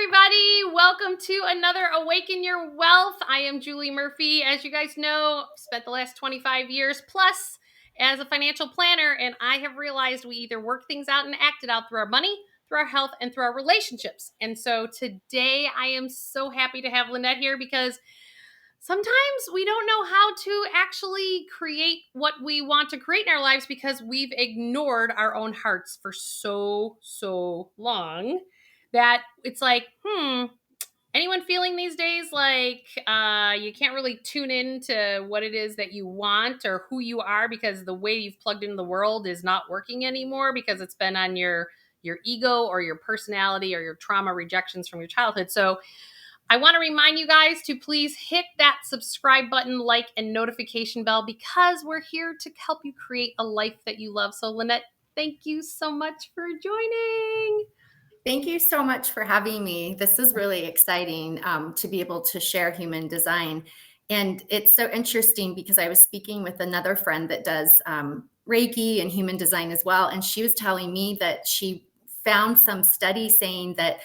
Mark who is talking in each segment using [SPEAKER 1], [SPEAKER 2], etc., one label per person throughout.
[SPEAKER 1] everybody. Welcome to another Awaken Your Wealth. I am Julie Murphy. As you guys know, I've spent the last 25 years plus as a financial planner, and I have realized we either work things out and act it out through our money, through our health, and through our relationships. And so today I am so happy to have Lenette here because sometimes we don't know how to actually create what we want to create in our lives because we've ignored our own hearts for so long that it's like, anyone feeling these days like you can't really tune in to what it is that you want or who you are because the way you've plugged into the world is not working anymore because it's been on your ego or your personality or your trauma rejections from your childhood. So I want to remind you guys to please hit that subscribe button, like, and notification bell because we're here to help you create a life that you love. So, Lenette, thank you so much for joining.
[SPEAKER 2] Thank you so much for having me. This is really exciting to be able to share human design. And it's so interesting because I was speaking with another friend that does Reiki and human design as well. And she was telling me that she found some study saying that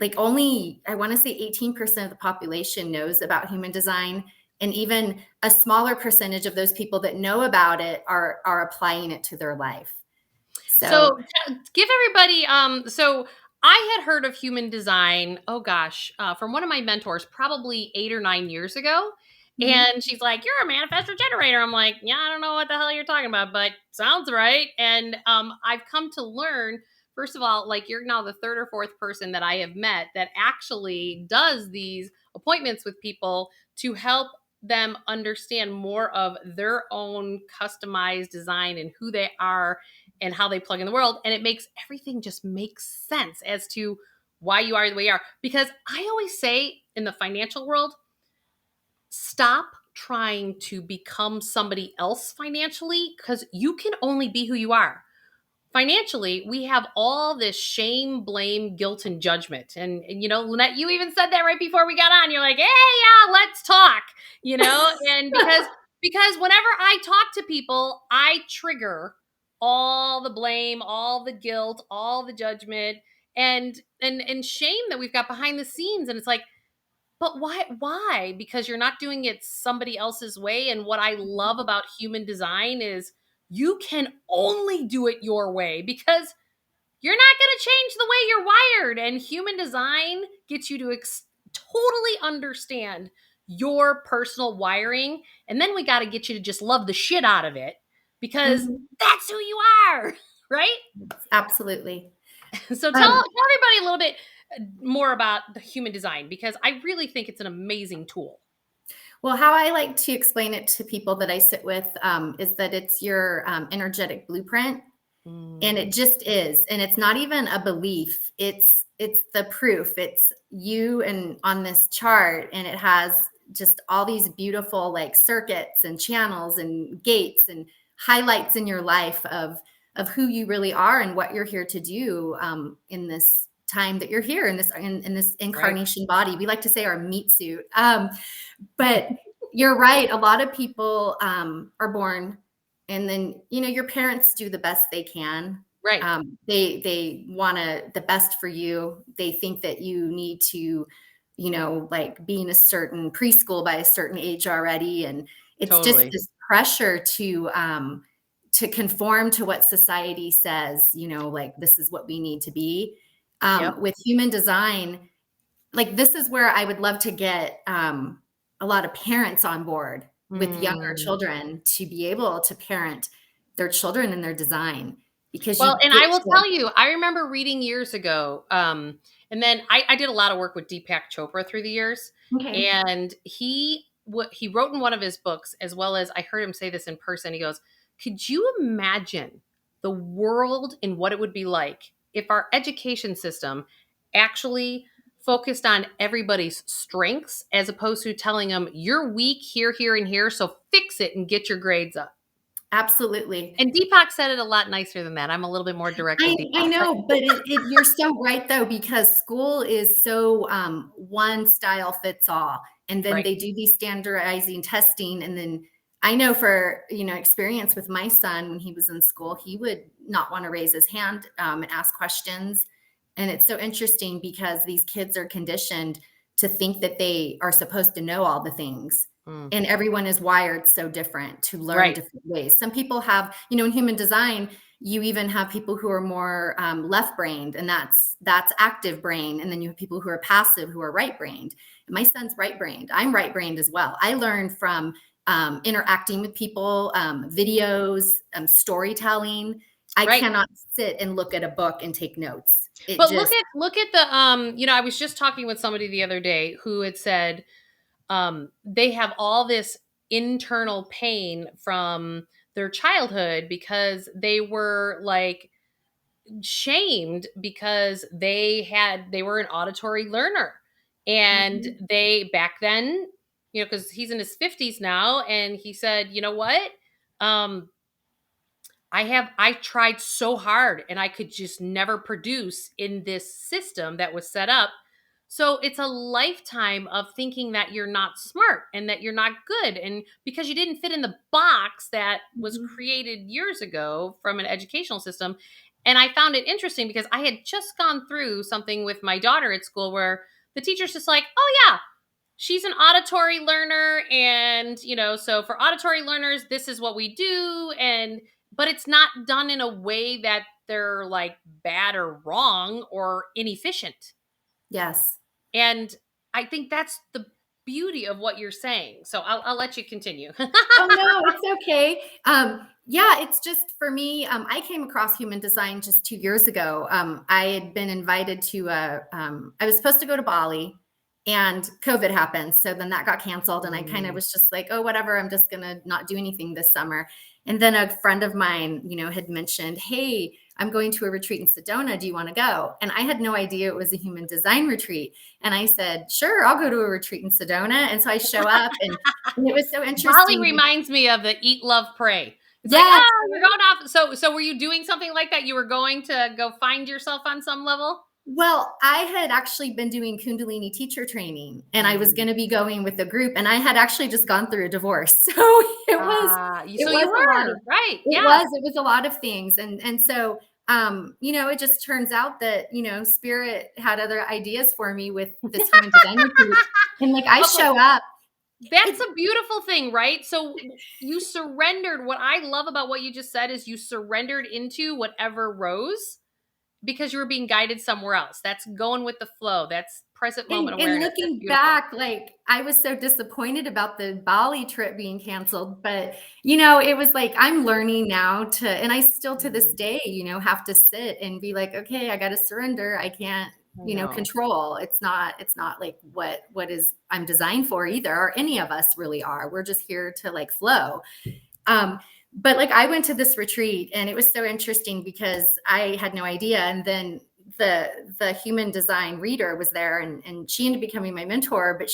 [SPEAKER 2] like only, I want to say 18% of the population knows about human design. And even a smaller percentage of those people that know about it are applying it to their life.
[SPEAKER 1] So give everybody, so I had heard of human design, from one of my mentors, probably 8 or 9 years ago. And she's like, "You're a manifestor generator." I'm like, "Yeah, I don't know what the hell you're talking about, but sounds right." And I've come to learn, first of all, like you're now the third or fourth person that I have met that actually does these appointments with people to help them understand more of their own customized design and who they are and how they plug in the world. And it makes everything just make sense as to why you are the way you are. Because I always say in the financial world, stop trying to become somebody else financially because you can only be who you are. Financially, we have all this shame, blame, guilt, and judgment. And Lenette, you even said that right before we got on. You're like, "Hey, yeah, let's talk," and because whenever I talk to people, I trigger all the blame, all the guilt, all the judgment, and shame that we've got behind the scenes. And it's like, but why? Because you're not doing it somebody else's way. And what I love about human design is you can only do it your way because you're not going to change the way you're wired. And human design gets you to totally understand your personal wiring. And then we got to get you to just love the shit out of it because that's who you are, right?
[SPEAKER 2] Absolutely.
[SPEAKER 1] So tell everybody a little bit more about the human design because I really think it's an amazing tool.
[SPEAKER 2] Well, how I like to explain it to people that I sit with is that it's your energetic blueprint, and it just is. And it's not even a belief. It's the proof. It's you and on this chart, and it has just all these beautiful like circuits and channels and gates and highlights in your life of who you really are and what you're here to do in this time that you're here in this incarnation body. We like to say our meat suit. But you're right. A lot of people are born, and then your parents do the best they can.
[SPEAKER 1] Right.
[SPEAKER 2] They want the best for you. They think that you need to, like be in a certain preschool by a certain age already, and it's just this pressure to conform to what society says. Like this is what we need to be. With human design, like this is where I would love to get a lot of parents on board with younger children to be able to parent their children in their design. Because
[SPEAKER 1] I will tell you, I remember reading years ago, and then I did a lot of work with Deepak Chopra through the years, and he wrote in one of his books, as well as I heard him say this in person. He goes, "Could you imagine the world and what it would be like if our education system actually focused on everybody's strengths as opposed to telling them you're weak here, here, and here, so fix it and get your grades up?"
[SPEAKER 2] Absolutely.
[SPEAKER 1] And Deepak said it a lot nicer than that. I'm a little bit more direct.
[SPEAKER 2] I know, but you're so right though, because school is so one style fits all. And then they do these standardizing testing. And then I know for, experience with my son, when he was in school, he would not want to raise his hand and ask questions. And it's so interesting because these kids are conditioned to think that they are supposed to know all the things.
[SPEAKER 1] Mm.
[SPEAKER 2] And everyone is wired so different to learn
[SPEAKER 1] Right.
[SPEAKER 2] different ways. Some people have, in human design, you even have people who are more left-brained, and that's active brain. And then you have people who are passive, who are right-brained. My son's right-brained. I'm right-brained as well. I learned from interacting with people, videos, storytelling. I
[SPEAKER 1] Right.
[SPEAKER 2] cannot sit and look at a book and take notes. It
[SPEAKER 1] But
[SPEAKER 2] just,
[SPEAKER 1] look at the I was just talking with somebody the other day who had said they have all this internal pain from their childhood because they were like shamed because they were an auditory learner, and
[SPEAKER 2] Mhm.
[SPEAKER 1] they back then, because he's in his 50s now, and he said, you know what, um I tried so hard and I could just never produce in this system that was set up. So it's a lifetime of thinking that you're not smart and that you're not good, and because you didn't fit in the box that was
[SPEAKER 2] Mhm.
[SPEAKER 1] created years ago from an educational system. And I found it interesting because I had just gone through something with my daughter at school where the teacher's just like, "Oh yeah, she's an auditory learner, and so for auditory learners this is what we do." And but it's not done in a way that they're like bad or wrong or inefficient.
[SPEAKER 2] Yes.
[SPEAKER 1] And I think that's the beauty of what you're saying, so I'll let you continue.
[SPEAKER 2] Oh, no, it's okay. Yeah, it's just for me, I came across human design just 2 years ago. I had been invited to I was supposed to go to Bali, and COVID happened. So then that got canceled, and I kind of
[SPEAKER 1] Mm.
[SPEAKER 2] was just like, "Oh, whatever, I'm just gonna not do anything this summer." And then a friend of mine, had mentioned, "Hey, I'm going to a retreat in Sedona. Do you want to go?" And I had no idea it was a human design retreat. And I said, "Sure, I'll go to a retreat in Sedona." And so I show up, and it was so
[SPEAKER 1] Bali
[SPEAKER 2] interesting.
[SPEAKER 1] reminds me of the eat, love, pray. It's like,
[SPEAKER 2] Yes.
[SPEAKER 1] oh, you're going off. So were you doing something like that? You were going to go find yourself on some level?
[SPEAKER 2] Well, I had actually been doing Kundalini teacher training, and I was
[SPEAKER 1] Mm.
[SPEAKER 2] going to be going with a group, and I had actually just gone through a divorce. So it was
[SPEAKER 1] So
[SPEAKER 2] it
[SPEAKER 1] you
[SPEAKER 2] was a lot of
[SPEAKER 1] were right.
[SPEAKER 2] it
[SPEAKER 1] Yeah.
[SPEAKER 2] was it was a lot of things. And so it just turns out that, spirit had other ideas for me with this human design retreat. And like I
[SPEAKER 1] Okay.
[SPEAKER 2] show up,
[SPEAKER 1] That's
[SPEAKER 2] it's
[SPEAKER 1] a beautiful thing, right? So you surrendered. What I love about what you just said is you surrendered into whatever rose because you were being guided somewhere else. That's going with the flow. That's present moment
[SPEAKER 2] and
[SPEAKER 1] awareness. That's
[SPEAKER 2] looking
[SPEAKER 1] beautiful.
[SPEAKER 2] back, like, I was so disappointed about the Bali trip being canceled, but, it was like, I'm learning now and I still to this
[SPEAKER 1] Mm,
[SPEAKER 2] day, have to sit and be like, "Okay, I gotta surrender. I can't,
[SPEAKER 1] I know.
[SPEAKER 2] control." It's not like what is I'm designed for either, or any of us really are. We're just here to, like, flow. Um, but like I went to this retreat, and it was so interesting because I had no idea. And then the human design reader was there, and she ended up becoming my mentor. But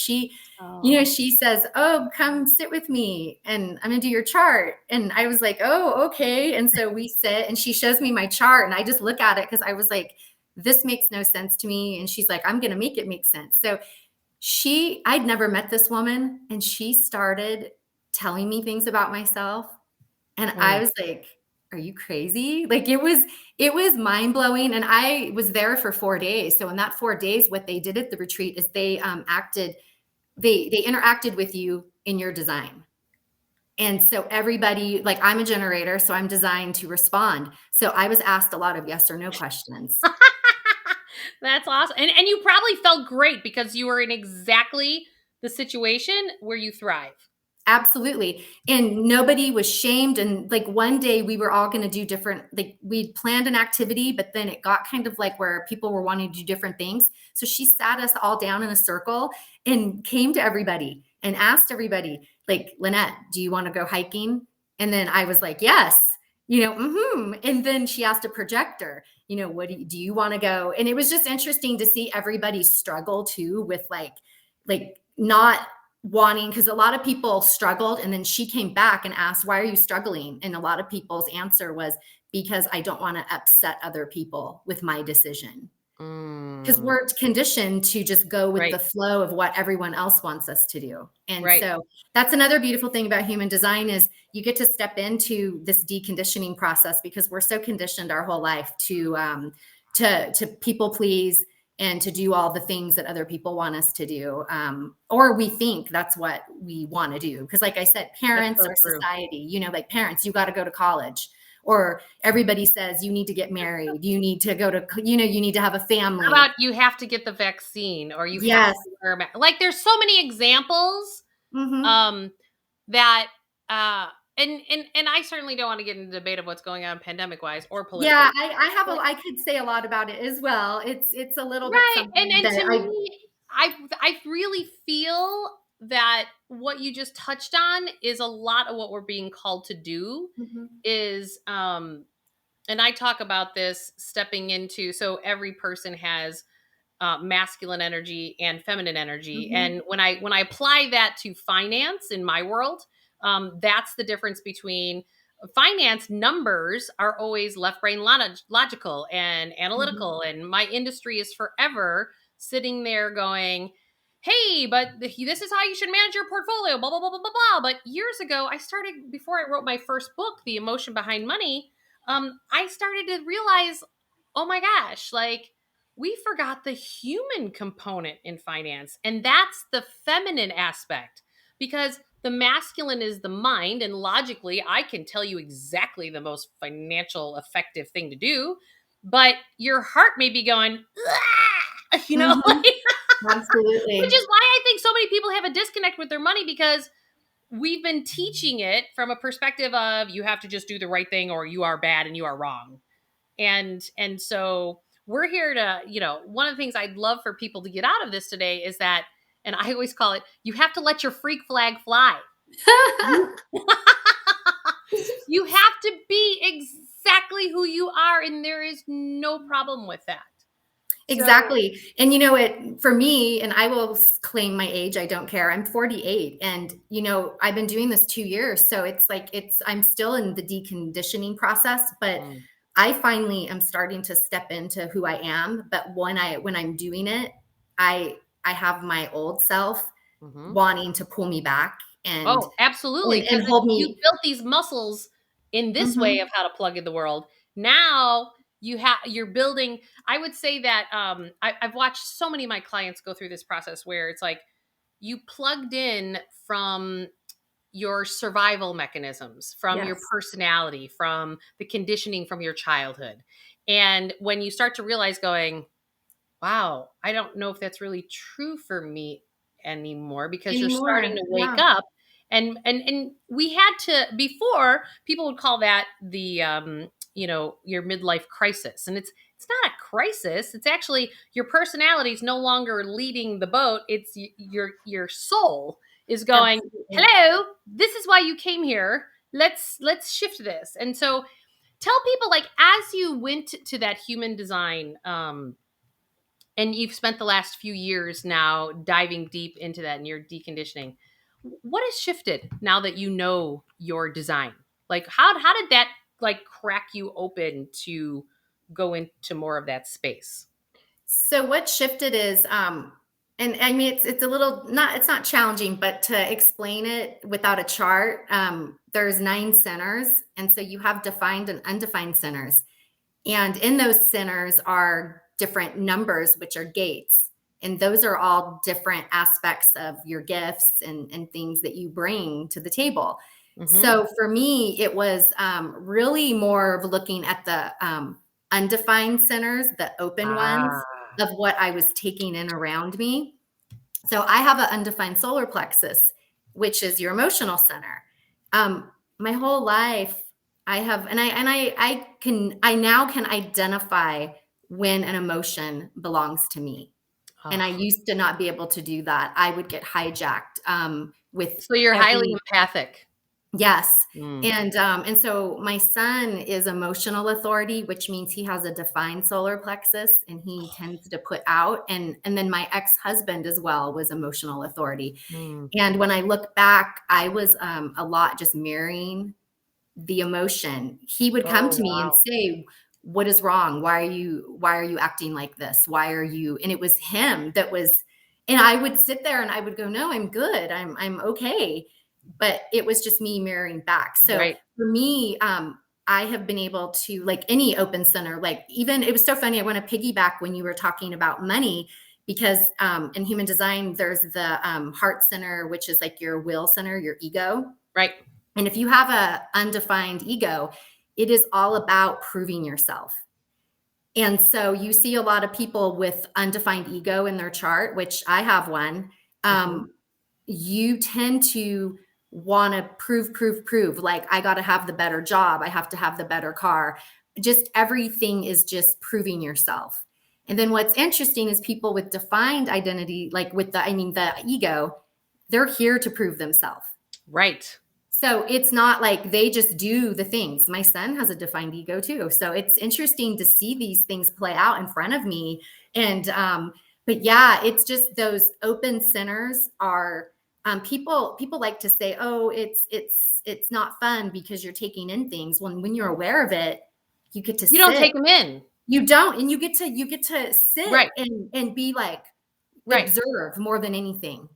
[SPEAKER 1] Oh.
[SPEAKER 2] she says, "Oh, come sit with me, and I'm gonna do your chart." And I was like, "Oh, okay." And so we sit, and she shows me my chart, and I just look at it because I was like, "This makes no sense to me." And she's like, "I'm gonna make it make sense." So I'd never met this woman, and she started telling me things about myself, and I
[SPEAKER 1] Mm.
[SPEAKER 2] was like, "Are you crazy?" Like, it was mind-blowing. And I was there for 4 days. So in that 4 days, what they did at the retreat is they interacted with you in your design. And so everybody, like, I'm a generator, so I'm designed to respond. So I was asked a lot of yes or no questions.
[SPEAKER 1] That's awesome. And you probably felt great because you were in exactly the situation where you thrive.
[SPEAKER 2] Absolutely. And nobody was shamed. And like one day we were all going to do different, like we planned an activity, but then it got kind of like where people were wanting to do different things. So she sat us all down in a circle and came to everybody and asked everybody, like, "Lynette, do you want to go hiking?" And then I was like, "Yes." And then she asked a projector, "What do you want to go?" And it was just interesting to see everybody's struggle too with like not wanting, because a lot of people struggled, and then she came back and asked, "Why are you struggling?" And a lot of people's answer was, "Because I don't want to upset other people with my decision." Because
[SPEAKER 1] Mm.
[SPEAKER 2] we're conditioned to just go with
[SPEAKER 1] Right.
[SPEAKER 2] the flow of what everyone else wants us to do. And
[SPEAKER 1] Right.
[SPEAKER 2] so that's another beautiful thing about human design is you get to step into this deconditioning process, because we're so conditioned our whole life to people please and to do all the things that other people want us to do. Or we think that's what we want to do. Because like I said,
[SPEAKER 1] That's
[SPEAKER 2] parents
[SPEAKER 1] so
[SPEAKER 2] or
[SPEAKER 1] true.
[SPEAKER 2] society, you know, like parents, you got to go to college. Or everybody says you need to get married, you need to go to, you know, you need to have a
[SPEAKER 1] How
[SPEAKER 2] family.
[SPEAKER 1] about you have to get the vaccine or you have
[SPEAKER 2] Yes.
[SPEAKER 1] to wear a mask? Like, there's so many examples,
[SPEAKER 2] Mm-hmm.
[SPEAKER 1] um, that, and I certainly don't want to get into debate of what's going on pandemic-wise or
[SPEAKER 2] Yeah,
[SPEAKER 1] politically. But
[SPEAKER 2] I could say a lot about it as well. It's a little bit
[SPEAKER 1] right,
[SPEAKER 2] something
[SPEAKER 1] and
[SPEAKER 2] that
[SPEAKER 1] to
[SPEAKER 2] I.
[SPEAKER 1] me, I really feel that what you just touched on is a lot of what we're being called to do
[SPEAKER 2] Mhm.
[SPEAKER 1] is, and I talk about this stepping into, so every person has masculine energy and feminine energy,
[SPEAKER 2] Mhm.
[SPEAKER 1] and when I apply that to finance in my world, that's the difference between finance. Numbers are always left brain logical and
[SPEAKER 2] Mhm.
[SPEAKER 1] analytical, and my industry is forever sitting there going, hey, but this is how you should manage your portfolio, blah blah blah blah blah blah. But years ago, I started, before I wrote my first book, The Emotion Behind Money, I started to realize, oh my gosh, like, we forgot the human component in finance, and that's the feminine aspect, because the masculine is the mind, and logically I can tell you exactly the most financial effective thing to do, but your heart may be going, you know,
[SPEAKER 2] Mhm.
[SPEAKER 1] like, which
[SPEAKER 2] Absolutely.
[SPEAKER 1] is why I think so many people have a disconnect with their money, because we've been teaching it from a perspective of you have to just do the right thing or you are bad and you are wrong. And so we're here to, one of the things I'd love for people to get out of this today is that, and I always call it, you have to let your freak flag fly. You you have to be exactly who you are, and there is no problem with that. So,
[SPEAKER 2] Exactly. And you know it for me, and I will claim my age, I don't care. I'm 48 and you know, I've been doing this 2 years, so it's like I'm still in the deconditioning process, but
[SPEAKER 1] mm,
[SPEAKER 2] I finally am starting to step into who I am, but when I'm doing it, I have my old self
[SPEAKER 1] mhm.
[SPEAKER 2] wanting to pull me back
[SPEAKER 1] Oh, absolutely.
[SPEAKER 2] and
[SPEAKER 1] Because if
[SPEAKER 2] hold
[SPEAKER 1] you
[SPEAKER 2] me.
[SPEAKER 1] built these muscles in this way
[SPEAKER 2] Mhm.
[SPEAKER 1] of how to plug in the world, now you're building. I would say that, I've watched so many of my clients go through this process where it's like you plugged in from your survival mechanisms, from your
[SPEAKER 2] Yes.
[SPEAKER 1] personality, from the conditioning from your childhood. And when you start to realize, going, wow, I don't know if that's really true for me anymore, because you're starting
[SPEAKER 2] Anymore.
[SPEAKER 1] to wake
[SPEAKER 2] Yeah.
[SPEAKER 1] up. And we had to, before, people would call that the, your midlife crisis. And it's not a crisis. It's actually your personality is no longer leading the boat. It's your soul is going,
[SPEAKER 2] Absolutely.
[SPEAKER 1] hello, this is why you came here. Let's shift this. And so tell people, like, as you went to that human design, and you've spent the last few years now diving deep into that and you're deconditioning, what has shifted now that you know your design? Like, how did that, like, crack you open to go into more of that space?
[SPEAKER 2] So what shifted is, and I mean it's a little not it's not challenging, but to explain it without a chart, there's 9 centers, and so you have defined and undefined centers, and in those centers are different numbers, which are gates, and those are all different aspects of your gifts and things that you bring to the table.
[SPEAKER 1] Mm-hmm.
[SPEAKER 2] So for me, it was really more of looking at the undefined centers, the open ones
[SPEAKER 1] Ah.
[SPEAKER 2] of what I was taking in around me. So I have an undefined solar plexus, which is your emotional center. My whole life, I have, I now can identify when an emotion belongs to me. And I
[SPEAKER 1] Oh.
[SPEAKER 2] used to not be able to do that. I would get hijacked with
[SPEAKER 1] So you're highly
[SPEAKER 2] every.
[SPEAKER 1] empathic.
[SPEAKER 2] Yes.
[SPEAKER 1] Mm.
[SPEAKER 2] And so my son is emotional authority, which means he has a defined solar plexus and he tends to put out. And then my ex-husband as well was emotional authority.
[SPEAKER 1] Mm.
[SPEAKER 2] And when I look back, I was a lot just mirroring the emotion. He would come
[SPEAKER 1] Oh,
[SPEAKER 2] to me and
[SPEAKER 1] wow.
[SPEAKER 2] say, "What is wrong? Why are you acting like this? Why are you?" And it was him that was, and I would sit there and I would go, "No, I'm good. I'm okay." But it was just me mirroring back. So
[SPEAKER 1] Right.
[SPEAKER 2] for me, I have been able to, like any open center, like even it was so funny. I want to piggyback when you were talking about money because in human design, there's the heart center, which is like your will center, your ego.
[SPEAKER 1] Right.
[SPEAKER 2] And if you have a undefined ego, it is all about proving yourself. And so you see a lot of people with undefined ego in their chart, which I have one.
[SPEAKER 1] Mhm.
[SPEAKER 2] You tend to want to prove. Like, I got to have the better job. I have to have the better car. Just everything is just proving yourself. And then what's interesting is people with defined identity, like with the ego, they're here to prove themselves.
[SPEAKER 1] Right.
[SPEAKER 2] So it's not like they just do the things. My son has a defined ego too. So it's interesting to see these things play out in front of me. And but yeah, it's just those open centers are people like to say, oh, it's not fun because you're taking in things. When you're aware of it, you get to
[SPEAKER 1] You don't
[SPEAKER 2] sit.
[SPEAKER 1] take them in.
[SPEAKER 2] You don't, and you get to sit
[SPEAKER 1] Right.
[SPEAKER 2] and be like
[SPEAKER 1] Right.
[SPEAKER 2] observe more than anything.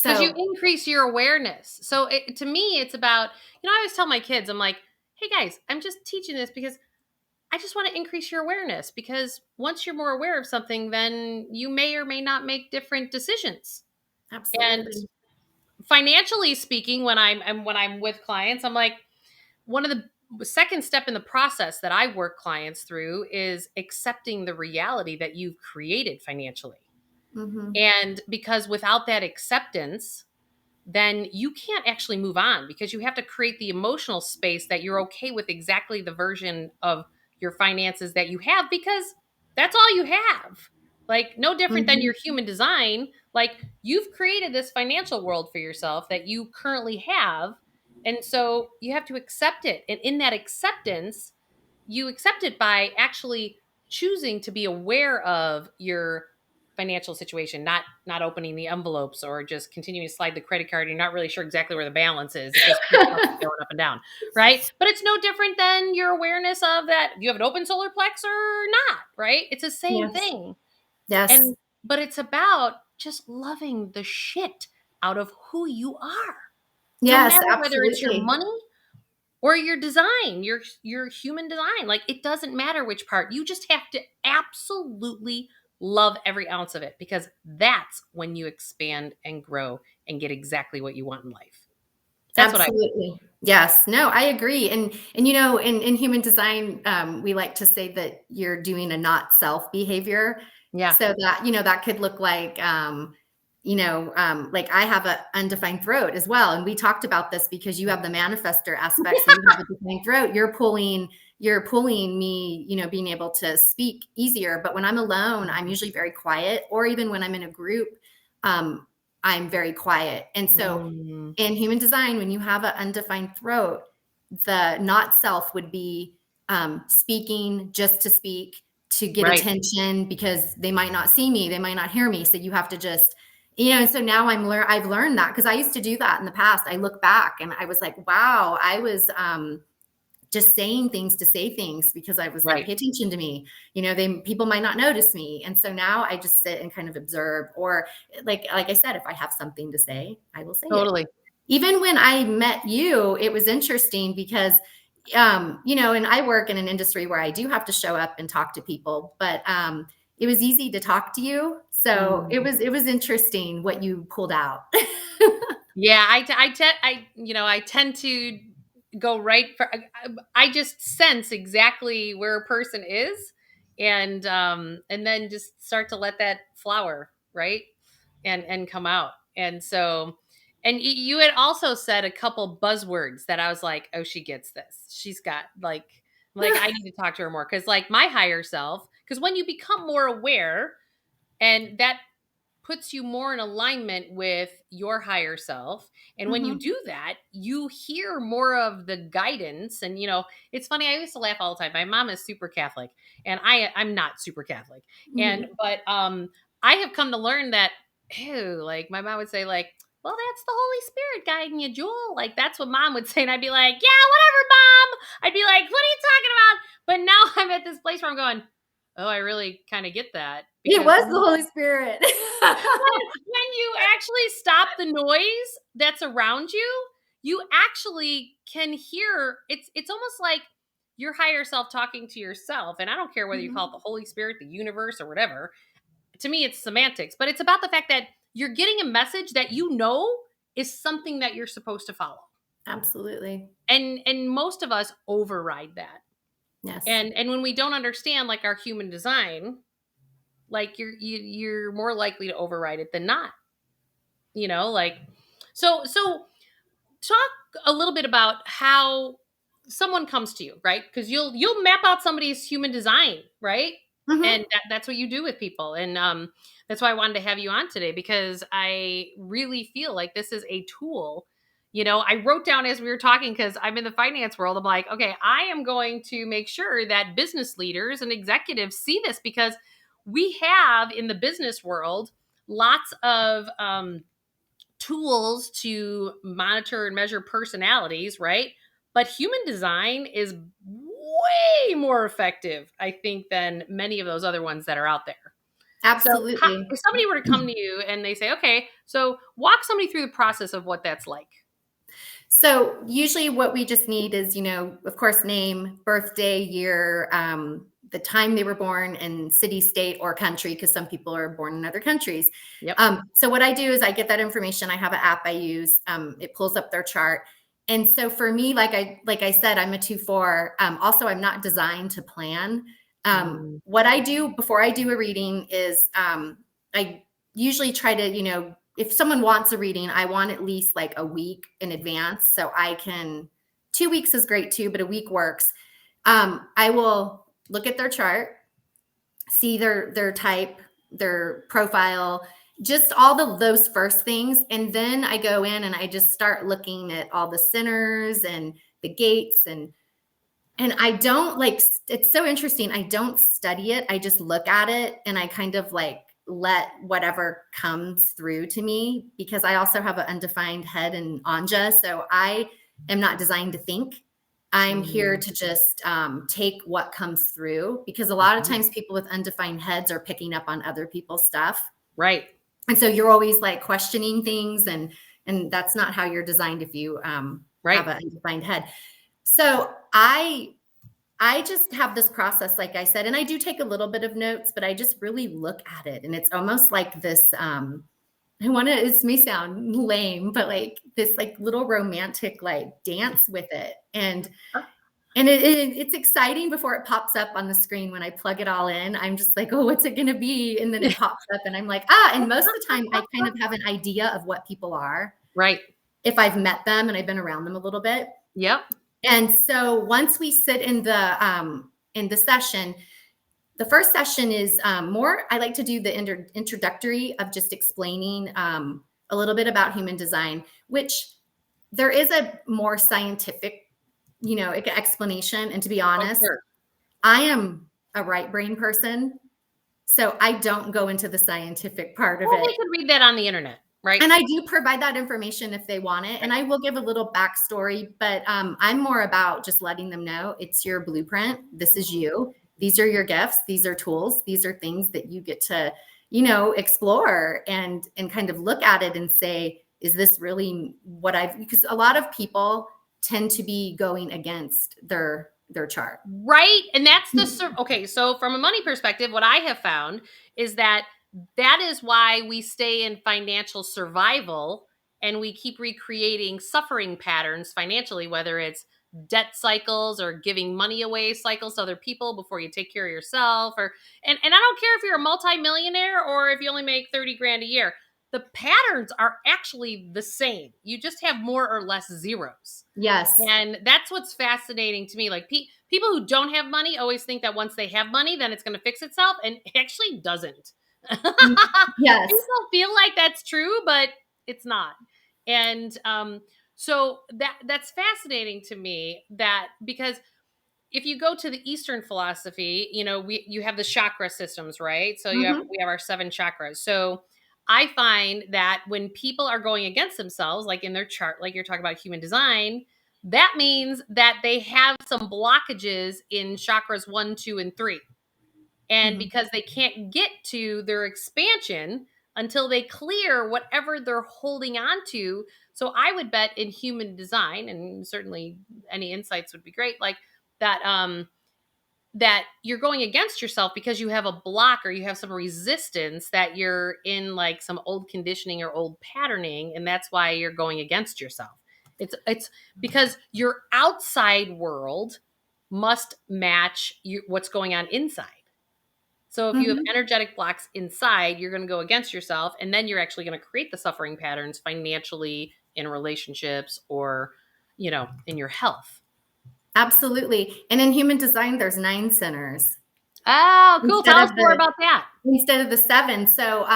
[SPEAKER 1] Because you
[SPEAKER 2] So
[SPEAKER 1] increase your awareness. So to me, it's about, I always tell my kids, I'm like, hey guys, I'm just teaching this because I just want to increase your awareness. Because once you're more aware of something, then you may or may not make different decisions. And
[SPEAKER 2] absolutely.
[SPEAKER 1] financially speaking, when I'm with clients, I'm like, one of the second step in the process that I work clients through is accepting the reality that you've created financially.
[SPEAKER 2] Hmm.
[SPEAKER 1] And because without that acceptance, then you can't actually move on because you have to create the emotional space that you're okay with exactly the version of your finances that you have because that's all you have. Like, no different than
[SPEAKER 2] Hmm.
[SPEAKER 1] your human design. Like, you've created this financial world for yourself that you currently have. And so you have to accept it. And in that acceptance, you accept it by actually choosing to be aware of your financial situation, not opening the envelopes or just continuing to slide the credit card. You're not really sure exactly where the balance is. It just keeps going up and down, right? But it's no different than your awareness of that you have an open solar plex or not, right? It's the same
[SPEAKER 2] Yes.
[SPEAKER 1] thing.
[SPEAKER 2] Yes.
[SPEAKER 1] And but it's about just loving the shit out of who you are. No
[SPEAKER 2] Yes,
[SPEAKER 1] matter whether it's your
[SPEAKER 2] absolutely.
[SPEAKER 1] money or your design, your human design. Like, it doesn't matter which part. You just have to absolutely love every ounce of it because that's when you expand and grow and get exactly what you want in life. That's what I
[SPEAKER 2] Absolutely. Yes. No, I agree. And in human design, we like to say that you're doing a not self behavior.
[SPEAKER 1] yeah.
[SPEAKER 2] So that, that could look like like I have a undefined throat as well. And we talked about this because you have the manifester aspects and you have a defined throat. You're pulling me, being able to speak easier. But when I'm alone, I'm usually very quiet. Or even when I'm in a group, um, I'm very quiet. And so
[SPEAKER 1] Mm,
[SPEAKER 2] in human design, when you have an undefined throat, the not self would be speaking just to speak, to get
[SPEAKER 1] right.
[SPEAKER 2] attention because they might not see me, they might not hear me. So you have to just, so now I've learned that because I used to do that in the past. I look back and I was like, wow, I was just saying things to say things because I was like,
[SPEAKER 1] Right.
[SPEAKER 2] pay attention to me. People might not notice me. And so now I just sit and kind of observe, or like I said, if I have something to say, I will say it.
[SPEAKER 1] Totally.
[SPEAKER 2] Even when I met you, it was interesting because, and I work in an industry where I do have to show up and talk to people, but it was easy to talk to you. So it
[SPEAKER 1] Mm.
[SPEAKER 2] was, it was interesting what you pulled out.
[SPEAKER 1] Yeah, I tend to go right for. I just sense exactly where a person is, and then just start to let that flower, right, and come out. And so, and you had also said a couple buzzwords that I was like, oh, she gets this. She's got like I need to talk to her more because like my higher self. Because when you become more aware, and that puts you more in alignment with your higher self. And when you
[SPEAKER 2] Hmm.
[SPEAKER 1] do that, you hear more of the guidance. And it's funny, I used to laugh all the time. My mom is super Catholic and I'm not super Catholic. And
[SPEAKER 2] Hmm.
[SPEAKER 1] but I have come to learn that, ew, like my mom would say, like, well, that's the Holy Spirit guiding you, Jewel. Like that's what mom would say. And I'd be like, yeah, whatever, mom. I'd be like, what are you talking about? But now I'm at this place where I'm going, oh, I really kind of get that
[SPEAKER 2] It
[SPEAKER 1] because
[SPEAKER 2] was the Holy Spirit.
[SPEAKER 1] when you actually stop the noise that's around you, you actually can hear it's almost like your higher self talking to yourself. And I don't care whether you call it
[SPEAKER 2] Mhm.
[SPEAKER 1] the Holy Spirit, the universe, or whatever. To me, it's semantics, but it's about the fact that you're getting a message that is something that you're supposed to follow.
[SPEAKER 2] Absolutely.
[SPEAKER 1] And most of us override that.
[SPEAKER 2] Yes.
[SPEAKER 1] And when we don't understand like our human design, like you're more likely to override it than not. Like so talk a little bit about how someone comes to you, right? Because you'll map out somebody's human design, right? And
[SPEAKER 2] Mhm.
[SPEAKER 1] that's what you do with people. And that's why I wanted to have you on today, because I really feel like this is a tool. I wrote down as we were talking, because I'm in the finance world. I'm like, okay, I am going to make sure that business leaders and executives see this, because we have in the business world lots of tools to monitor and measure personalities, right? But human design is way more effective, I think, than many of those other ones that are out there. So,
[SPEAKER 2] Absolutely.
[SPEAKER 1] if somebody were to come to you and they say, okay, so walk somebody through the process of what that's like.
[SPEAKER 2] So usually what we just need is, of course, name, birthday, year, the time they were born, and city, state, or country, because some people are born in other countries.
[SPEAKER 1] Yep.
[SPEAKER 2] So what I do is I get that information. I have an app I use. It pulls up their chart. And so for me, like I said, I'm a 2/4. Also, I'm not designed to plan.
[SPEAKER 1] Mm,
[SPEAKER 2] What I do before I do a reading is I usually try to, if someone wants a reading, I want at least like a week in advance. So I can, 2 weeks is great too, but a week works. I will look at their chart, see their type, their profile, just all those first things. And then I go in and I just start looking at all the centers and the gates, and I don't like, it's so interesting. I don't study it. I just look at it and I kind of like let whatever comes through to me, because I also have an undefined head and anja. So I am not designed to think. I'm here
[SPEAKER 1] mm,
[SPEAKER 2] to just take what comes through, because a lot of
[SPEAKER 1] mhm.
[SPEAKER 2] times people with undefined heads are picking up on other people's stuff.
[SPEAKER 1] Right.
[SPEAKER 2] And so you're always like questioning things, and that's not how you're designed if you
[SPEAKER 1] Right.
[SPEAKER 2] have an undefined head. So I just have this process, like I said, and I do take a little bit of notes, but I just really look at it. And it's almost like this, this may sound lame, but like this like little romantic like dance with it. And it's exciting before it pops up on the screen. When I plug it all in, I'm just like, oh, what's it going to be? And then it pops up and I'm like, and most of the time I kind of have an idea of what people are,
[SPEAKER 1] Right.
[SPEAKER 2] if I've met them and I've been around them a little bit.
[SPEAKER 1] Yep.
[SPEAKER 2] And so once we sit in the session, the first session is more. I like to do the introductory of just explaining a little bit about human design, which there is a more scientific, explanation. And to be
[SPEAKER 1] Oh,
[SPEAKER 2] honest,
[SPEAKER 1] sure.
[SPEAKER 2] I am a right brain person, so I don't go into the scientific part of
[SPEAKER 1] Well,
[SPEAKER 2] it.
[SPEAKER 1] they could read that on the internet, right?
[SPEAKER 2] And I do provide that information if they want it. And
[SPEAKER 1] Right.
[SPEAKER 2] I will give a little backstory, but I'm more about just letting them know it's your blueprint. This is you. These are your gifts. These are tools. These are things that you get to, explore and kind of look at it and say, is this really what I've, because a lot of people tend to be going against their chart.
[SPEAKER 1] Right. And that's okay. So, from a money perspective, what I have found is that is why we stay in financial survival and we keep recreating suffering patterns financially, whether it's debt cycles or giving money away cycles to other people before you take care of yourself. And I don't care if you're a multimillionaire or if you only make 30 grand a year. The patterns are actually the same. You just have more or less zeros.
[SPEAKER 2] Yes.
[SPEAKER 1] And that's what's fascinating to me. Like people who don't have money always think that once they have money, then it's going to fix itself, and it actually doesn't. People
[SPEAKER 2] Mm, yes.
[SPEAKER 1] feel like that's true, but it's not. And so that's fascinating to me, that because if you go to the Eastern philosophy, you have the chakra systems, right? So
[SPEAKER 2] Hmm.
[SPEAKER 1] we have our 7 chakras. So I find that when people are going against themselves, like in their chart, like you're talking about human design, that means that they have some blockages in chakras 1, 2, and 3. And
[SPEAKER 2] Hmm.
[SPEAKER 1] because they can't get to their expansion until they clear whatever they're holding on to. So I would bet in human design, and certainly any insights would be great, like that you're going against yourself because you have a block or you have some resistance, that you're in like some old conditioning or old patterning, and that's why you're going against yourself. It's because your outside world must match what's going on inside. So if you have
[SPEAKER 2] Mhm.
[SPEAKER 1] energetic blocks inside, you're going to go against yourself, and then you're actually going to create the suffering patterns financially, in relationships, or in your health.
[SPEAKER 2] Absolutely. And in human design, there's 9 centers
[SPEAKER 1] Oh, cool.
[SPEAKER 2] instead
[SPEAKER 1] Tell us
[SPEAKER 2] of
[SPEAKER 1] more
[SPEAKER 2] the
[SPEAKER 1] about that.
[SPEAKER 2] instead of the 7. So,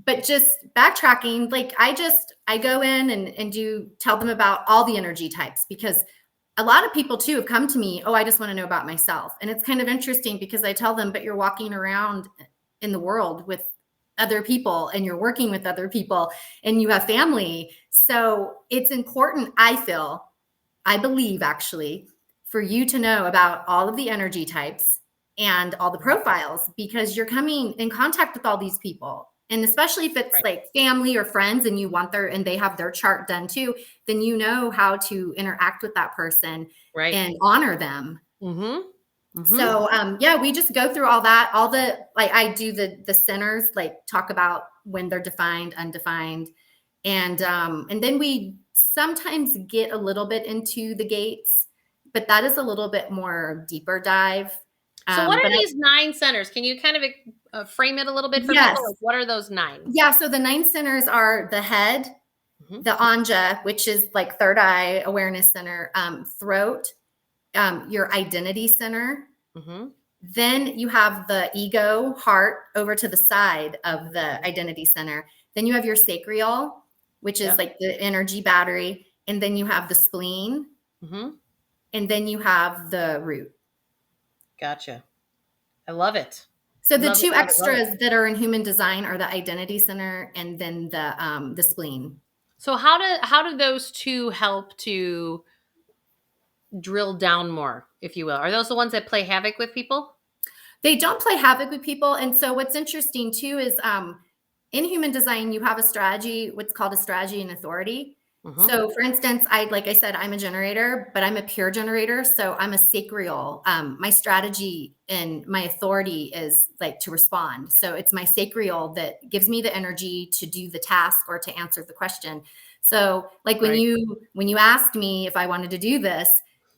[SPEAKER 2] but just backtracking, like I go in and do tell them about all the energy types, because a lot of people too have come to me, oh, I just want to know about myself. And it's kind of interesting because I tell them, but you're walking around in the world with other people and you're working with other people and you have family. So it's important, I believe actually, for you to know about all of the energy types and all the profiles, because you're coming in contact with all these people. And especially if it's
[SPEAKER 1] Right.
[SPEAKER 2] like family or friends and and they have their chart done too, then you know how to interact with that person
[SPEAKER 1] Right.
[SPEAKER 2] and honor them.
[SPEAKER 1] Mm-hmm. Mm-hmm.
[SPEAKER 2] So yeah, we just go through all that, all the, like I do the centers, like talk about when they're defined, undefined, and then we sometimes get a little bit into the gates, but that is a little bit more deeper dive.
[SPEAKER 1] So what
[SPEAKER 2] But
[SPEAKER 1] are these 9 centers? Can you kind of frame it a little bit for people?
[SPEAKER 2] yes,
[SPEAKER 1] Like, what are those 9?
[SPEAKER 2] yeah. So the 9 centers are the head,
[SPEAKER 1] Mm-hmm.
[SPEAKER 2] the anja, which is like third eye awareness center, throat, your identity center.
[SPEAKER 1] Mm-hmm.
[SPEAKER 2] Then you have the ego, heart, over to the side of the identity center. Then you have your sacral, which is
[SPEAKER 1] Yep.
[SPEAKER 2] like the energy battery. And then you have the spleen.
[SPEAKER 1] Mm-hmm.
[SPEAKER 2] And then you have the root.
[SPEAKER 1] Gotcha. I love it.
[SPEAKER 2] So the
[SPEAKER 1] Love it,
[SPEAKER 2] two
[SPEAKER 1] love it, love it.
[SPEAKER 2] extras that are in human design are the identity center and then the spleen.
[SPEAKER 1] So how do those two help to drill down more, if you will? Are those the ones that play havoc with people?
[SPEAKER 2] They don't play havoc with people. And so what's interesting too is in human design, you have a strategy, what's called a strategy and authority.
[SPEAKER 1] Mm-hmm.
[SPEAKER 2] So for instance, like I said, I'm a generator, but I'm a pure generator. So I'm a sacral. My strategy and my authority is like to respond. So it's my sacral that gives me the energy to do the task or to answer the question. So like when
[SPEAKER 1] Right.
[SPEAKER 2] you asked me if I wanted to do this,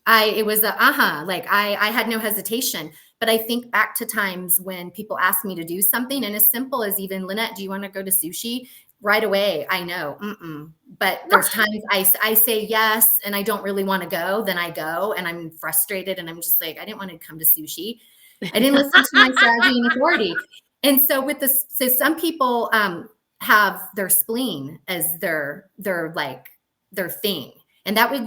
[SPEAKER 2] it was like I had no hesitation. But I think back to times when people ask me to do something, and as simple as even, Lenette, do you want to go to sushi? Right away, I know. But there's times I say yes, and I don't really want to go. Then I go, and I'm frustrated, and I'm just like, I didn't want to come to sushi. I didn't listen to my strategy and authority. And so with this, so some people have their spleen as their like their thing, and that's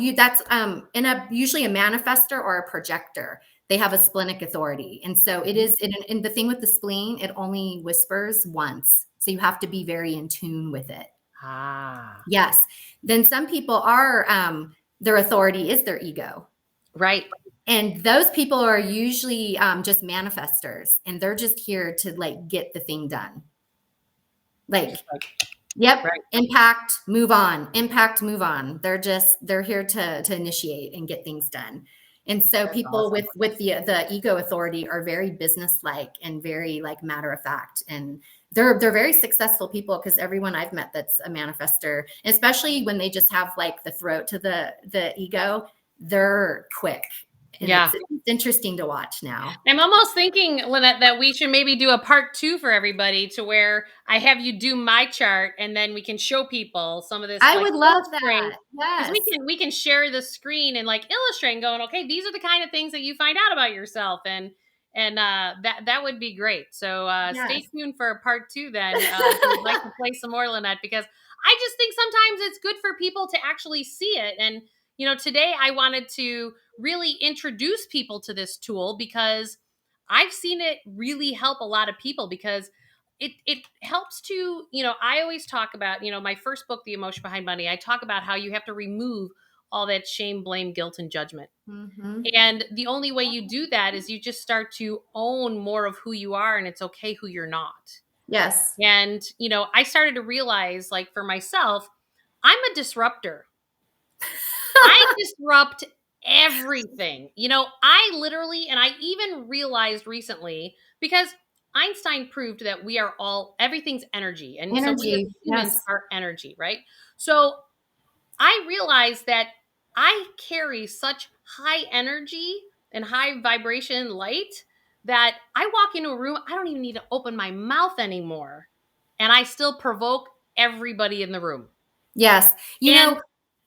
[SPEAKER 2] usually a manifester or a projector. They have a splenic authority. And so it is, and the thing with the spleen, it only whispers once. So you have to be very in tune with it.
[SPEAKER 1] Ah.
[SPEAKER 2] Yes. Then some people are, their authority is their ego.
[SPEAKER 1] Right.
[SPEAKER 2] And those people are usually just manifestors, and they're just here to like get the thing done. Like,
[SPEAKER 1] Just like,
[SPEAKER 2] yep,
[SPEAKER 1] right.
[SPEAKER 2] impact, move on, impact, move on. They're here to initiate and get things done. And so
[SPEAKER 1] That's
[SPEAKER 2] people
[SPEAKER 1] awesome.
[SPEAKER 2] with the ego authority are very businesslike and very like matter of fact. And they're very successful people, because everyone I've met that's a manifester, especially when they just have like the throat to the ego, they're quick. And
[SPEAKER 1] Yeah.
[SPEAKER 2] it's interesting to watch now.
[SPEAKER 1] I'm almost thinking, Lynette, that we should maybe do a part 2 for everybody, to where I have you do my chart, and then we can show people some of this,
[SPEAKER 2] I
[SPEAKER 1] like
[SPEAKER 2] would love
[SPEAKER 1] illustrate,
[SPEAKER 2] that.
[SPEAKER 1] because
[SPEAKER 2] Yes.
[SPEAKER 1] we can share the screen and like illustrate and going, okay, these are the kind of things that you find out about yourself, and that would be great. So stay
[SPEAKER 2] Yes.
[SPEAKER 1] tuned for part 2 then, if you'd like to play some more, Lynette, because I just think sometimes it's good for people to actually see it. And today I wanted to really introduce people to this tool, because I've seen it really help a lot of people, because it helps to, I always talk about, my first book, The Emotion Behind Money, I talk about how you have to remove all that shame, blame, guilt, and judgment.
[SPEAKER 2] Mm-hmm.
[SPEAKER 1] And the only way you do that is you just start to own more of who you are, and it's okay who you're not.
[SPEAKER 2] Yes.
[SPEAKER 1] And, I started to realize, like, for myself, I'm a disruptor. I disrupt everything. You know, I literally, and I even realized recently, because Einstein proved that we are all, everything's energy. And so we as
[SPEAKER 2] Energy.
[SPEAKER 1] humans
[SPEAKER 2] Yes.
[SPEAKER 1] are energy, right? So I realized that I carry such high energy and high vibration light that I walk into a room, I don't even need to open my mouth anymore. And I still provoke everybody in the room.
[SPEAKER 2] Yes.
[SPEAKER 1] And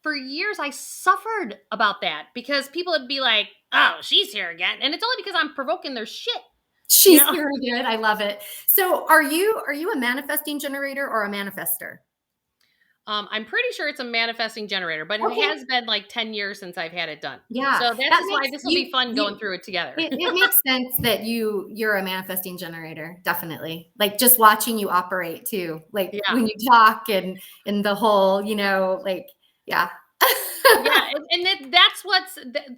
[SPEAKER 1] for years, I suffered about that because people would be like, oh, she's here again. And it's only because I'm provoking their shit, you
[SPEAKER 2] She's
[SPEAKER 1] know?
[SPEAKER 2] very good. I love it. So are you a manifesting generator or a manifester?
[SPEAKER 1] I'm pretty sure it's a manifesting generator, but it
[SPEAKER 2] Okay.
[SPEAKER 1] has been like 10 years since I've had it done.
[SPEAKER 2] Yeah.
[SPEAKER 1] So that's
[SPEAKER 2] That
[SPEAKER 1] just why
[SPEAKER 2] makes
[SPEAKER 1] this will be
[SPEAKER 2] you
[SPEAKER 1] fun going
[SPEAKER 2] you
[SPEAKER 1] through it together.
[SPEAKER 2] it makes sense that you're a manifesting generator, definitely. Like just watching you operate too. Like
[SPEAKER 1] Yeah.
[SPEAKER 2] when you talk and the whole, like yeah.
[SPEAKER 1] Yeah, that's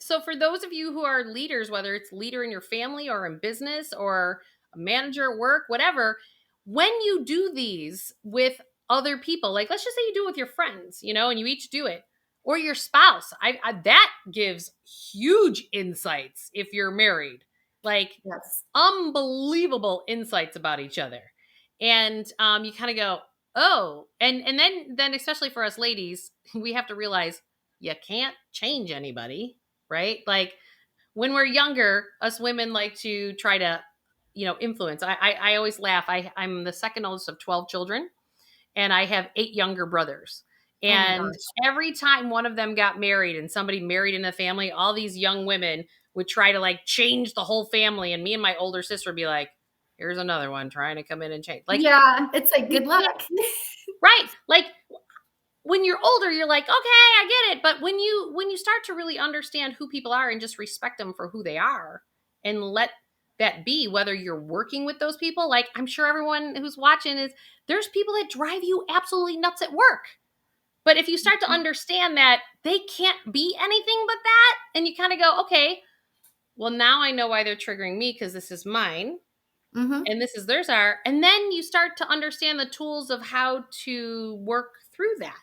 [SPEAKER 1] so for those of you who are leaders, whether it's leader in your family or in business or a manager at work, whatever, when you do these with other people, like let's just say you do it with your friends, and you each do it, or your spouse, that gives huge insights if you're married, like
[SPEAKER 2] Yes.
[SPEAKER 1] unbelievable insights about each other, and you kind of go, oh, and then especially for us ladies, we have to realize you can't change anybody, right? Like when we're younger, us women like to try to, influence. I always laugh. I'm the second oldest of 12 children, and I have 8 younger brothers.
[SPEAKER 2] Oh my
[SPEAKER 1] And
[SPEAKER 2] gosh.
[SPEAKER 1] every time one of them got married and somebody married in the family, all these young women would try to like change the whole family. And me and my older sister would be like, here's another one trying to come in and change. Like,
[SPEAKER 2] Yeah, it's like
[SPEAKER 1] we
[SPEAKER 2] good
[SPEAKER 1] can't,
[SPEAKER 2] luck.
[SPEAKER 1] right? Like when you're older, you're like, okay, I get it. But when you start to really understand who people are and just respect them for who they are and let that be, whether you're working with those people, like I'm sure everyone who's watching is, there's people that drive you absolutely nuts at work. But if you start to understand that they can't be anything but that, and you kind of go, okay, well, now I know why they're triggering me because this is mine
[SPEAKER 2] Mhm.
[SPEAKER 1] and this is theirs are. And then you start to understand the tools of how to work through that.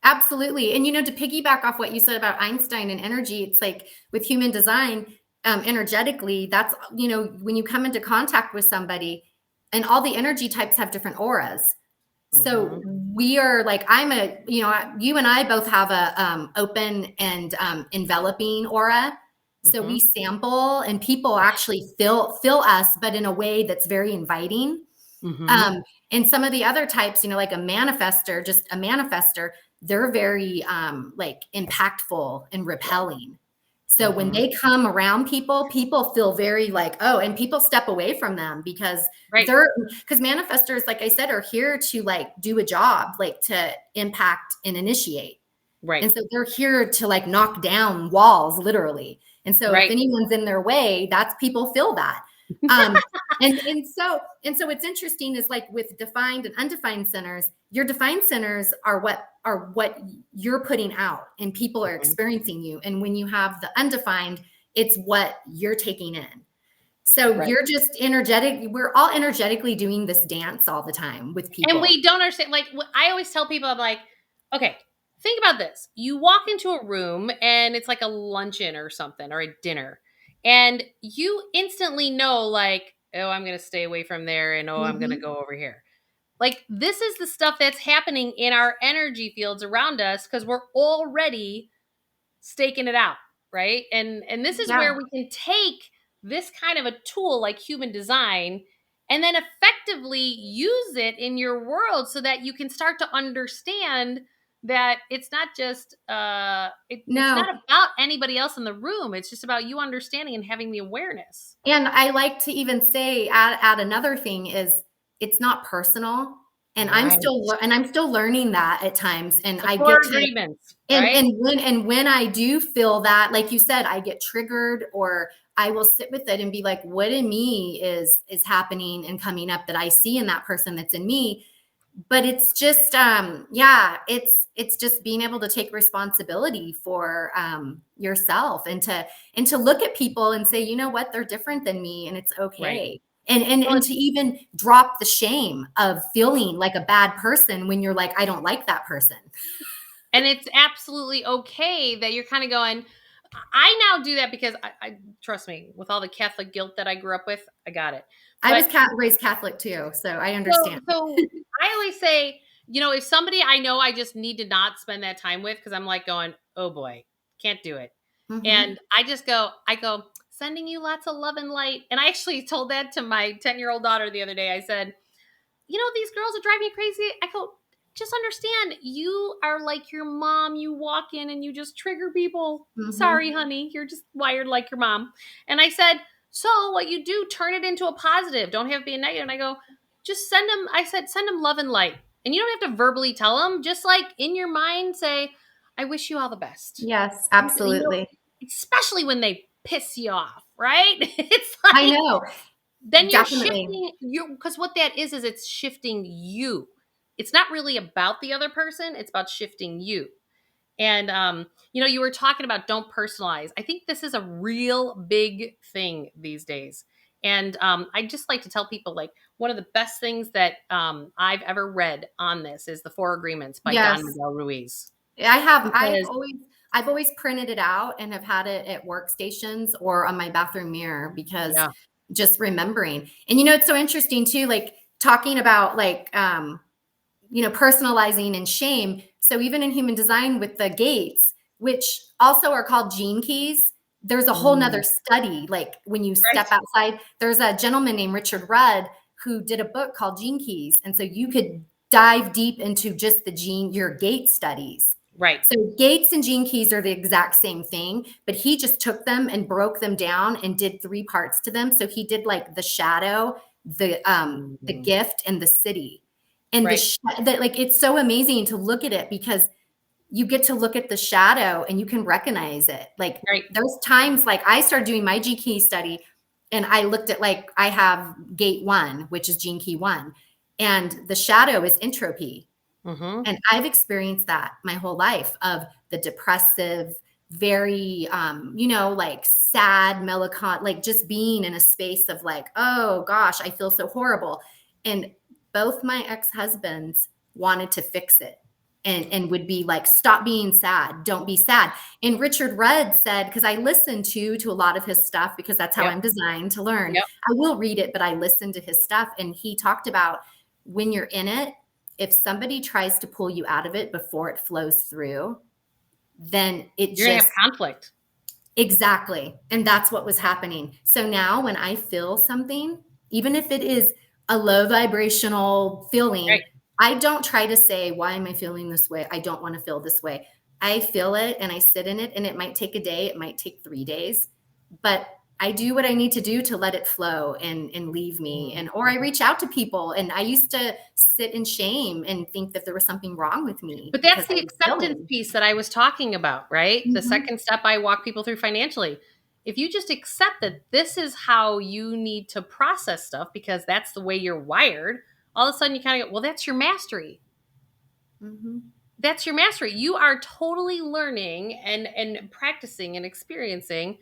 [SPEAKER 2] Absolutely. And to piggyback off what you said about Einstein and energy, it's like with human design, energetically, that's, when you come into contact with somebody, and all the energy types have different auras. So
[SPEAKER 1] Mhm.
[SPEAKER 2] we are like, you and I both have a open and enveloping aura. So we
[SPEAKER 1] Mhm.
[SPEAKER 2] sample, and people actually feel us, but in a way that's very inviting.
[SPEAKER 1] Mhm.
[SPEAKER 2] And some of the other types, like just a manifester, they're very like impactful and repelling. So when
[SPEAKER 1] Mhm.
[SPEAKER 2] they come around people feel very like, oh, and people step away from them because
[SPEAKER 1] Right.
[SPEAKER 2] manifestors, like I said, are here to like do a job, like to impact and initiate.
[SPEAKER 1] Right.
[SPEAKER 2] And so they're here to like knock down walls, literally. And so if
[SPEAKER 1] Right.
[SPEAKER 2] anyone's in their way, that's people feel that. Um, and so what's interesting is like with defined and undefined centers, your defined centers are what you're putting out and people are
[SPEAKER 1] Mhm.
[SPEAKER 2] experiencing you. And when you have the undefined, it's what you're taking in. So
[SPEAKER 1] Right.
[SPEAKER 2] you're just energetic. We're all energetically doing this dance all the time with
[SPEAKER 1] And
[SPEAKER 2] people.
[SPEAKER 1] we don't understand. Like I always tell people, I'm like, okay, think about this. You walk into a room and it's like a luncheon or something or a dinner, and you instantly know, like, oh, I'm going to stay away from there, and oh, I'm going to
[SPEAKER 2] Mhm.
[SPEAKER 1] go over here. Like this is the stuff that's happening in our energy fields around us because we're already staking it out, right? And this is
[SPEAKER 2] Yeah.
[SPEAKER 1] where we can take this kind of a tool like human design and then effectively use it in your world so that you can start to understand that it's not just it's not
[SPEAKER 2] No.
[SPEAKER 1] about anybody else in the room. It's just about you understanding and having the awareness.
[SPEAKER 2] And I like to even say add another thing is it's not personal. And I'm
[SPEAKER 1] Right.
[SPEAKER 2] still learning that at times. And
[SPEAKER 1] The
[SPEAKER 2] I
[SPEAKER 1] four
[SPEAKER 2] get to
[SPEAKER 1] agreements, right?
[SPEAKER 2] and when I do feel that, like you said, I get triggered, or I will sit with it and be like, what in me is happening and coming up that I see in that person that's in me. But it's just yeah, it's just being able to take responsibility for yourself, and to look at people and say, you know what, they're different than me and it's
[SPEAKER 1] Right.
[SPEAKER 2] okay. And
[SPEAKER 1] Well,
[SPEAKER 2] to even drop the shame of feeling like a bad person when you're like, I don't like that person.
[SPEAKER 1] and it's absolutely okay that you're kind of going, I now do that because I trust me, with all the Catholic guilt that I grew up with, I got it.
[SPEAKER 2] I
[SPEAKER 1] But
[SPEAKER 2] was raised Catholic too, so I understand.
[SPEAKER 1] so I always say, if somebody I know I just need to not spend that time with because I'm like going, oh boy, can't do it.
[SPEAKER 2] Mhm.
[SPEAKER 1] And I go, sending you lots of love and light. And I actually told that to my 10-year-old daughter the other day. I said, these girls that drive me crazy. I go, just understand, you are like your mom. You walk in and you just trigger people. Sorry,
[SPEAKER 2] Mhm.
[SPEAKER 1] honey. You're just wired like your mom. And I said, so what you do, turn it into a positive. Don't have it be a negative. And I go, just send them, I said, send them love and light. And you don't have to verbally tell them, just like in your mind, say, I wish you all the best.
[SPEAKER 2] Yes,
[SPEAKER 1] You know,
[SPEAKER 2] absolutely.
[SPEAKER 1] especially when they piss you off, right? It's
[SPEAKER 2] I
[SPEAKER 1] like,
[SPEAKER 2] know,
[SPEAKER 1] then you're
[SPEAKER 2] definitely.
[SPEAKER 1] shifting you because what that is it's shifting you. It's not really about the other person, it's about shifting you. And you were talking about don't personalize. I think this is a real big thing these days. And I just like to tell people, like, one of the best things that I've ever read on this is The Four Agreements by Don
[SPEAKER 2] Yes.
[SPEAKER 1] Miguel Ruiz.
[SPEAKER 2] I have.
[SPEAKER 1] Because
[SPEAKER 2] I've always printed it out and have had it at workstations or on my bathroom mirror because
[SPEAKER 1] yeah,
[SPEAKER 2] just remembering. And it's so interesting too, like talking about like personalizing and shame. So even in human design with the gates, which also are called gene keys, there's a whole nother
[SPEAKER 1] mm,
[SPEAKER 2] study. Like when you
[SPEAKER 1] right,
[SPEAKER 2] step outside, there's a gentleman named Richard Rudd who did a book called Gene Keys. And so you could dive deep into just your gate studies.
[SPEAKER 1] right.
[SPEAKER 2] So gates and gene keys are the exact same thing, but he just took them and broke them down and did three parts to them. So he did like the shadow, the
[SPEAKER 1] Mhm.
[SPEAKER 2] gift, and the city. And
[SPEAKER 1] Right,
[SPEAKER 2] that, like, it's so amazing to look at it because you get to look at the shadow and you can recognize it. Like
[SPEAKER 1] right.
[SPEAKER 2] there's times like I started doing my gene key study and I looked at, like, I have gate 1, which is gene key 1, and the shadow is entropy.
[SPEAKER 1] Hmm.
[SPEAKER 2] And I've experienced that my whole life, of the depressive, very, like sad, melancholy, like just being in a space of like, oh gosh, I feel so horrible. And both my ex-husbands wanted to fix it and would be like, stop being sad. Don't be sad. And Richard Rudd said, because I listened to a lot of his stuff because that's how
[SPEAKER 1] Yep,
[SPEAKER 2] I'm designed to learn.
[SPEAKER 1] yep.
[SPEAKER 2] I will read it, but I listen to his stuff. And he talked about when you're in it, if somebody tries to pull you out of it before it flows through, then it
[SPEAKER 1] You're gonna have
[SPEAKER 2] just
[SPEAKER 1] conflict.
[SPEAKER 2] exactly. And that's what was happening. So now when I feel something, even if it is a low vibrational
[SPEAKER 1] Right.
[SPEAKER 2] feeling, I don't try to say, why am I feeling this way? I don't want to feel this way. I feel it and I sit in it, and it might take a day, it might take 3 days, but I do what I need to do to let it flow and leave me.
[SPEAKER 1] Mm.
[SPEAKER 2] Or I reach out to people, and I used to sit in shame and think that there was something wrong with me
[SPEAKER 1] But
[SPEAKER 2] because
[SPEAKER 1] that's
[SPEAKER 2] I
[SPEAKER 1] the
[SPEAKER 2] was
[SPEAKER 1] acceptance
[SPEAKER 2] feeling.
[SPEAKER 1] piece that I was talking about, right? The
[SPEAKER 2] Mhm.
[SPEAKER 1] second step I walk people through financially. If you just accept that this is how you need to process stuff because that's the way you're wired, all of a sudden you kind of go, well, that's your mastery.
[SPEAKER 2] Mhm.
[SPEAKER 1] That's your mastery. You are totally learning and practicing and experiencing,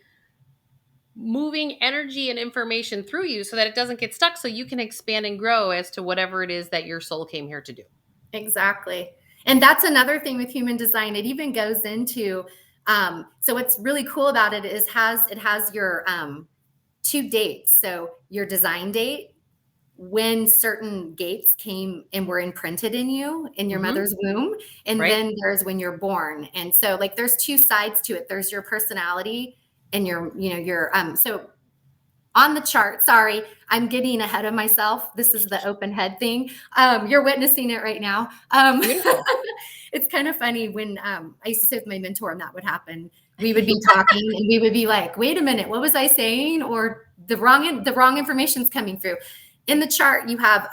[SPEAKER 1] moving energy and information through you so that it doesn't get stuck, so you can expand and grow as to whatever it is that your soul came here to do.
[SPEAKER 2] Exactly. And that's another thing with human design. It even goes into so what's really cool about it is it has your two dates. So your design date, when certain gates came and were imprinted in you in your
[SPEAKER 1] Mhm.
[SPEAKER 2] mother's womb, and
[SPEAKER 1] Right?
[SPEAKER 2] then there's when you're born. And so like there's two sides to it. There's your personality and your so on the chart, sorry, I'm getting ahead of myself. This is the open head thing. You're witnessing it right now.
[SPEAKER 1] Beautiful.
[SPEAKER 2] It's kind of funny when I used to sit with my mentor and that would happen. We would be talking and we would be like, wait a minute, what was I saying? Or the wrong information's coming through. In the chart, you have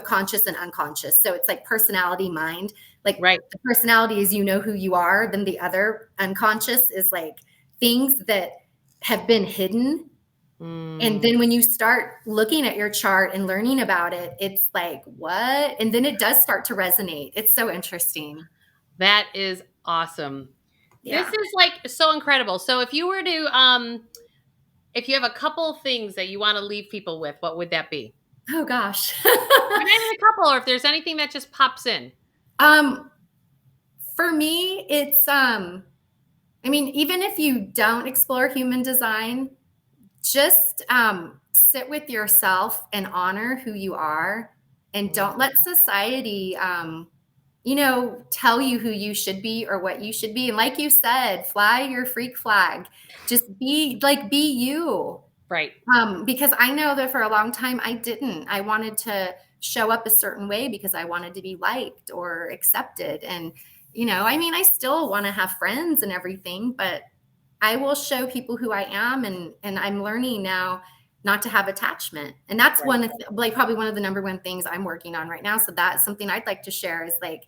[SPEAKER 2] conscious and unconscious. So it's like personality, mind. Like
[SPEAKER 1] Right.
[SPEAKER 2] the personality is who you are. Then the other unconscious is like things that have been hidden, and
[SPEAKER 1] Mm,
[SPEAKER 2] then when you start looking at your chart and learning about it, it's like, what? And then it does start to resonate. It's so interesting.
[SPEAKER 1] that is awesome. This
[SPEAKER 2] Yeah.
[SPEAKER 1] is like so incredible. So if you have a couple things that you want to leave people with, what would that be?
[SPEAKER 2] Oh gosh.
[SPEAKER 1] Or not even a couple, or if there's anything that just pops in.
[SPEAKER 2] um, for me, it's I mean, even if you don't explore human design, just sit with yourself and honor who you are, and don't let
[SPEAKER 1] Mhm.
[SPEAKER 2] society tell you who you should be or what you should be. And like you said, fly your freak flag. Just be you.
[SPEAKER 1] Right.
[SPEAKER 2] Because I know that for a long time I didn't. I wanted to show up a certain way because I wanted to be liked or accepted. And, I mean, I still want to have friends and everything, but I will show people who I am, and I'm learning now not to have attachment. And that's
[SPEAKER 1] Right.
[SPEAKER 2] probably one of the number one things I'm working on right now. So that's something I'd like to share is like,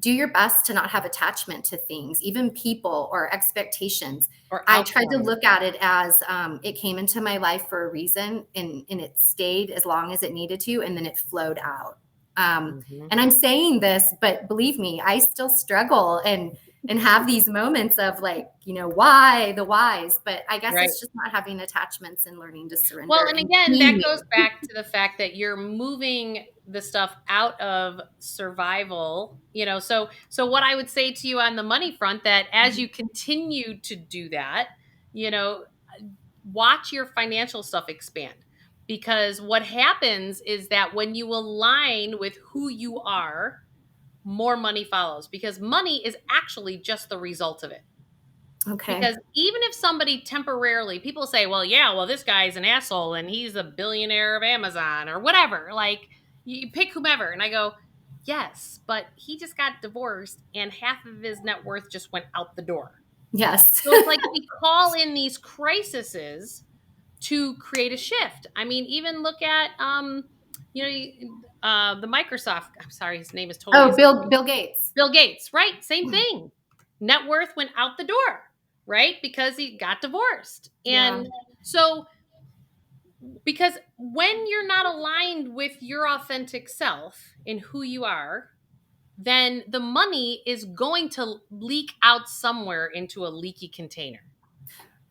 [SPEAKER 2] do your best to not have attachment to things, even people or expectations.
[SPEAKER 1] Or
[SPEAKER 2] I tried to
[SPEAKER 1] outcomes.
[SPEAKER 2] look at it as it came into my life for a reason, and it stayed as long as it needed to, and then it flowed out.
[SPEAKER 1] Mhm.
[SPEAKER 2] And I'm saying this, but believe me, I still struggle and have these moments of like, why the whys. But I guess
[SPEAKER 1] Right.
[SPEAKER 2] it's just not having attachments and learning to
[SPEAKER 1] Well,
[SPEAKER 2] surrender
[SPEAKER 1] and
[SPEAKER 2] and
[SPEAKER 1] again,
[SPEAKER 2] being
[SPEAKER 1] that goes
[SPEAKER 2] me.
[SPEAKER 1] back to the fact that you're moving the stuff out of survival, so what I would say to you on the money front, that as you continue to do that, you know, watch your financial stuff expand. Because what happens is that when you align with who you are, more money follows, because money is actually just the result of it.
[SPEAKER 2] Okay.
[SPEAKER 1] Because even if somebody temporarily, people say, well, yeah, well, this guy's an asshole and he's a billionaire of Amazon or whatever. Like, you pick whomever. And I go, yes, but he just got divorced and half of his net worth just went out the door.
[SPEAKER 2] Yes.
[SPEAKER 1] So it's like we call in these crises to create a shift. I mean, even look at, the Microsoft, I'm sorry, his name is totally
[SPEAKER 2] Oh,
[SPEAKER 1] escaping me.
[SPEAKER 2] Bill Gates.
[SPEAKER 1] Bill Gates, right? Same thing. Net worth went out the door, right? Because he got divorced.
[SPEAKER 2] Yeah.
[SPEAKER 1] And so, because when you're not aligned with your authentic self and who you are, then the money is going to leak out somewhere into a leaky container.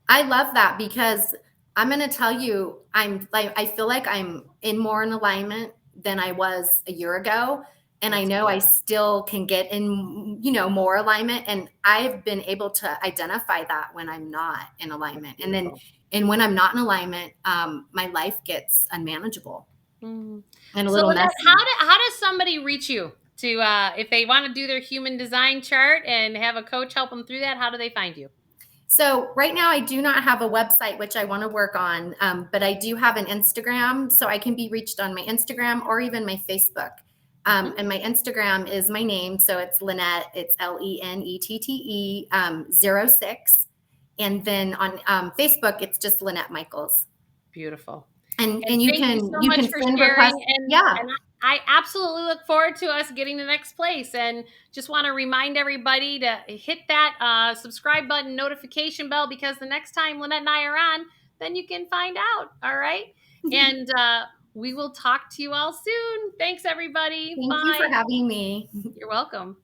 [SPEAKER 2] I love that because I'm going to tell you, I feel like I'm more in alignment than I was a year ago. And I
[SPEAKER 1] That's
[SPEAKER 2] know I
[SPEAKER 1] good.
[SPEAKER 2] still can get in, more alignment. And I've been able to identify that when I'm not in
[SPEAKER 1] That's
[SPEAKER 2] alignment.
[SPEAKER 1] beautiful.
[SPEAKER 2] And when I'm not in alignment, my life gets unmanageable
[SPEAKER 1] Mhm.
[SPEAKER 2] and a
[SPEAKER 1] So,
[SPEAKER 2] little
[SPEAKER 1] Lynette,
[SPEAKER 2] messy.
[SPEAKER 1] how does somebody reach you to, if they want to do their human design chart and have a coach help them through that? How do they find you?
[SPEAKER 2] So right now I do not have a website, which I want to work on, but I do have an Instagram, so I can be reached on my Instagram or even my Facebook.
[SPEAKER 1] Mhm.
[SPEAKER 2] And my Instagram is my name, so it's Lenette. It's Lenettee 06, and then on Facebook it's just Lenette Milkuls.
[SPEAKER 1] Beautiful.
[SPEAKER 2] And
[SPEAKER 1] And
[SPEAKER 2] you
[SPEAKER 1] thank you
[SPEAKER 2] can
[SPEAKER 1] so
[SPEAKER 2] you
[SPEAKER 1] much
[SPEAKER 2] can
[SPEAKER 1] for
[SPEAKER 2] send
[SPEAKER 1] sharing.
[SPEAKER 2] requests.
[SPEAKER 1] And
[SPEAKER 2] Yeah,
[SPEAKER 1] I absolutely look forward to us getting the next place. And just want to remind everybody to hit that subscribe button, notification bell, because the next time Lynette and I are on, then you can find out. All right. And we will talk to you all soon. Thanks, everybody.
[SPEAKER 2] thank you for
[SPEAKER 1] Bye.
[SPEAKER 2] having me.
[SPEAKER 1] You're welcome.